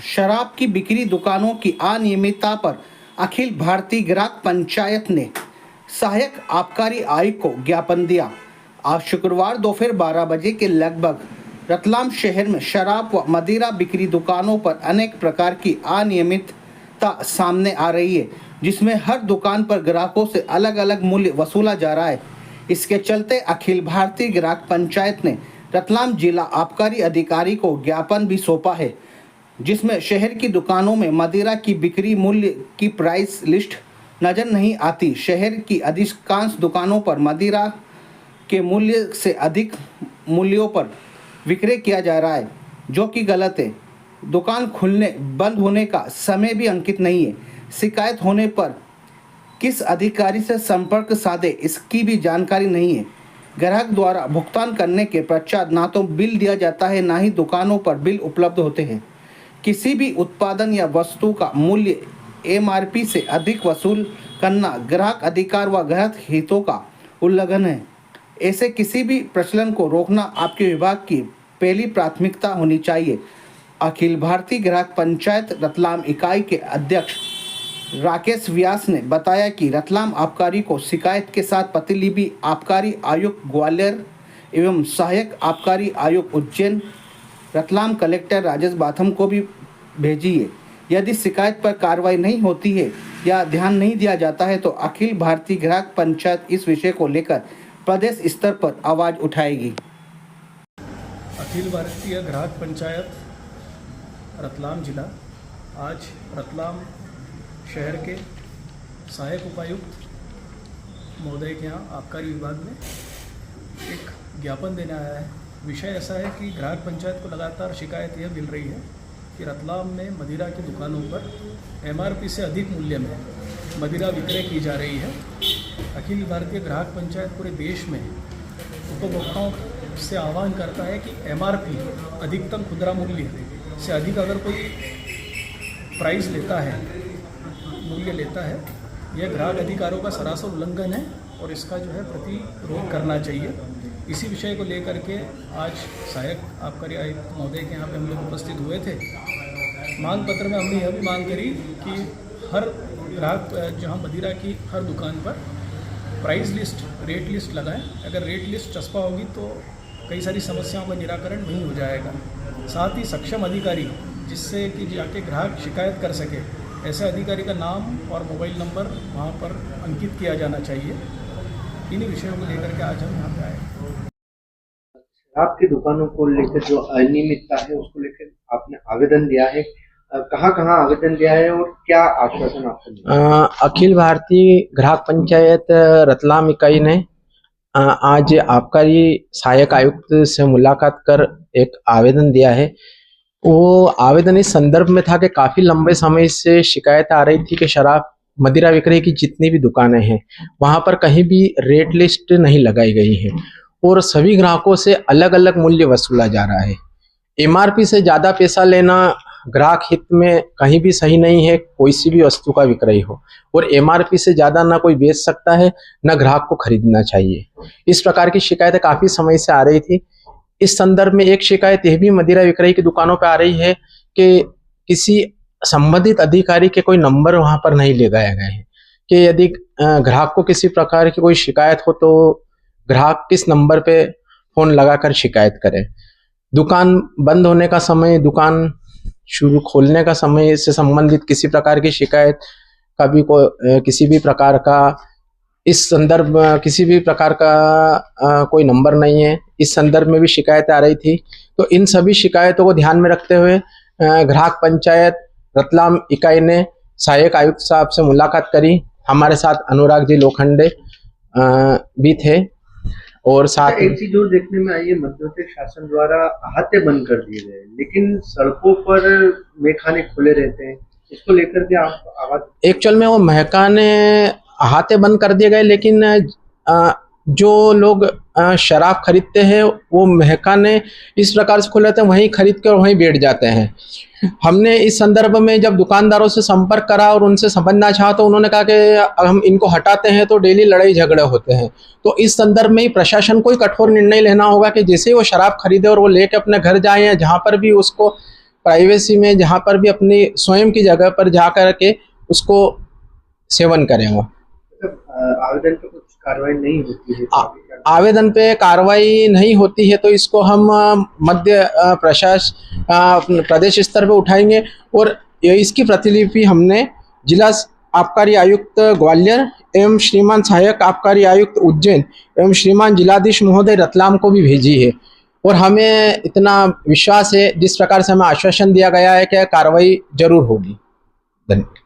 शराब की बिक्री दुकानों की अनियमितता पर अखिल भारतीय ग्राहक पंचायत ने सहायक आबकारी आयुक्त को ज्ञापन दिया। आज शुक्रवार दोपहर 12 बजे के लगभग रतलाम शहर में शराब व मदिरा बिक्री दुकानों पर अनेक प्रकार की अनियमितता सामने आ रही है, जिसमें हर दुकान पर ग्राहकों से अलग अलग मूल्य वसूला जा रहा है। इसके चलते अखिल भारतीय ग्राहक पंचायत ने रतलाम जिला आबकारी अधिकारी को ज्ञापन भी सौंपा है, जिसमें शहर की दुकानों में मदिरा की बिक्री मूल्य की प्राइस लिस्ट नज़र नहीं आती। शहर की अधिकांश दुकानों पर मदिरा के मूल्य से अधिक मूल्यों पर विक्रय किया जा रहा है, जो कि गलत है। दुकान खुलने बंद होने का समय भी अंकित नहीं है। शिकायत होने पर किस अधिकारी से संपर्क साधे, इसकी भी जानकारी नहीं है। ग्राहक द्वारा भुगतान करने के पश्चात ना तो बिल दिया जाता है, ना ही दुकानों पर बिल उपलब्ध होते हैं। किसी भी उत्पादन या वस्तु का मूल्य MRP से अधिक वसूल करना ग्राहक अधिकार व ग्राहक हितों का उल्लंघन है। ऐसे किसी भी प्रचलन को रोकना आपके विभाग की पहली प्राथमिकता होनी चाहिए। अखिल भारतीय ग्राहक पंचायत रतलाम इकाई के अध्यक्ष राकेश व्यास ने बताया कि रतलाम आबकारी को शिकायत के साथ प्रतिलिपि आबकारी आयुक्त ग्वालियर एवं सहायक आबकारी आयुक्त उज्जैन, रतलाम कलेक्टर राजेश बाथम को भी भेजी है। यदि शिकायत पर कार्रवाई नहीं होती है या ध्यान नहीं दिया जाता है तो अखिल भारतीय ग्राहक पंचायत इस विषय को लेकर प्रदेश स्तर पर आवाज़ उठाएगी। अखिल भारतीय ग्राहक पंचायत रतलाम जिला आज रतलाम शहर के सहायक उपायुक्त महोदय के यहाँ आबकारी विभाग में एक ज्ञापन देने आया है। विषय ऐसा है कि ग्राहक पंचायत को लगातार शिकायत यह मिल रही है कि रतलाम में मदिरा की दुकानों पर MRP से अधिक मूल्य में मदिरा विक्रय की जा रही है। अखिल भारतीय ग्राहक पंचायत पूरे देश में उपभोक्ताओं से आह्वान करता है कि MRP अधिकतम खुदरा मूल्य से अधिक अगर कोई प्राइस लेता है, मूल्य लेता है, यह ग्राहक अधिकारों का सरासर उल्लंघन है और इसका जो है प्रतिरोध करना चाहिए। इसी विषय को लेकर के आज सहायक आबकारी आयुक्त महोदय के यहाँ पे हम लोग उपस्थित हुए थे। मांग पत्र में हमने यह भी मांग करी कि हर ग्राहक जहाँ मदिरा की हर दुकान पर प्राइस लिस्ट, रेट लिस्ट लगाएं। अगर रेट लिस्ट चस्पा होगी तो कई सारी समस्याओं का निराकरण नहीं हो जाएगा। साथ ही सक्षम अधिकारी, जिससे कि जाके ग्राहक शिकायत कर सके, ऐसे अधिकारी का नाम और मोबाइल नंबर वहाँ पर अंकित किया जाना चाहिए। इन्हीं विषयों को लेकर के आज हम यहाँ पे आए। आपकी दुकानों को लेकर जो अनियमितता है उसको लेकर आपने आवेदन दिया है, कहाँ आवेदन दिया है और क्या आश्वासन आपको मिला? अखिल भारतीय ग्राहक पंचायत रतलाम इकाई ने आज आबकारी सहायक आयुक्त से मुलाकात कर एक आवेदन दिया है। वो आवेदन इस संदर्भ में था कि काफी लंबे समय से शिकायत आ रही थी कि शराब मदिरा विक्रय की जितनी भी दुकानें हैं वहां पर कहीं भी रेट लिस्ट नहीं लगाई गई है और सभी ग्राहकों से अलग अलग मूल्य वसूला जा रहा है। MRP से ज्यादा पैसा लेना ग्राहक हित में कहीं भी सही नहीं है। कोई सी भी वस्तु का विक्रय हो और MRP से ज्यादा ना कोई बेच सकता है, ना ग्राहक को खरीदना चाहिए। इस प्रकार की शिकायतें काफी समय से आ रही थी। इस संदर्भ में एक शिकायत यह भी मदिरा विक्रय की दुकानों पर आ रही है कि किसी संबंधित अधिकारी के कोई नंबर वहां पर नहीं लगाए गए हैं कि यदि ग्राहक को किसी प्रकार की कोई शिकायत हो तो ग्राहक किस नंबर पे फोन लगाकर शिकायत करे। दुकान बंद होने का समय, दुकान शुरू खोलने का समय से संबंधित किसी प्रकार की शिकायत कभी किसी भी प्रकार का इस संदर्भ किसी भी प्रकार का कोई नंबर नहीं है। इस संदर्भ में भी शिकायतें आ रही थी। तो इन सभी शिकायतों को ध्यान में रखते हुए ग्राहक पंचायत रतलाम इकाई ने सहायक आयुक्त साहब से मुलाकात करी। हमारे साथ अनुराग जी लोखंडे भी थे और साथ एक चीज जो देखने में आई है, मध्यप्रदेश शासन द्वारा अहाते बंद कर दिए गए, लेकिन सड़कों पर मेखाने खुले रहते हैं। इसको लेकर के आप आवाज एक्चुअल में वो महकाने अहाते बंद कर दिए गए, लेकिन जो लोग शराब खरीदते हैं वो महकाने इस प्रकार से खुले रहते हैं, वहीं खरीद कर वहीं बैठ जाते हैं। हमने इस संदर्भ में जब दुकानदारों से संपर्क करा और उनसे समझना चाहा तो उन्होंने कहा कि हम इनको हटाते हैं तो डेली लड़ाई झगड़े होते हैं। तो इस संदर्भ में ही प्रशासन को ही कठोर निर्णय लेना होगा कि जैसे ही वो शराब खरीदे और वो लेके अपने घर जाए या जहाँ पर भी उसको प्राइवेसी में जहाँ पर भी अपनी स्वयं की जगह पर जा कर के उसको सेवन करें। वो आवेदन पे कुछ कार्रवाई नहीं होती है? आवेदन पे कार्रवाई नहीं होती है तो इसको हम मध्य प्रशासन प्रदेश स्तर पे उठाएंगे और इसकी प्रतिलिपि हमने जिला आबकारी आयुक्त ग्वालियर एवं श्रीमान सहायक आबकारी आयुक्त उज्जैन एवं श्रीमान जिलाधीश महोदय रतलाम को भी भेजी है। और हमें इतना विश्वास है, जिस प्रकार से हमें आश्वासन दिया गया है कि कार्रवाई जरूर होगी। धन्यवाद।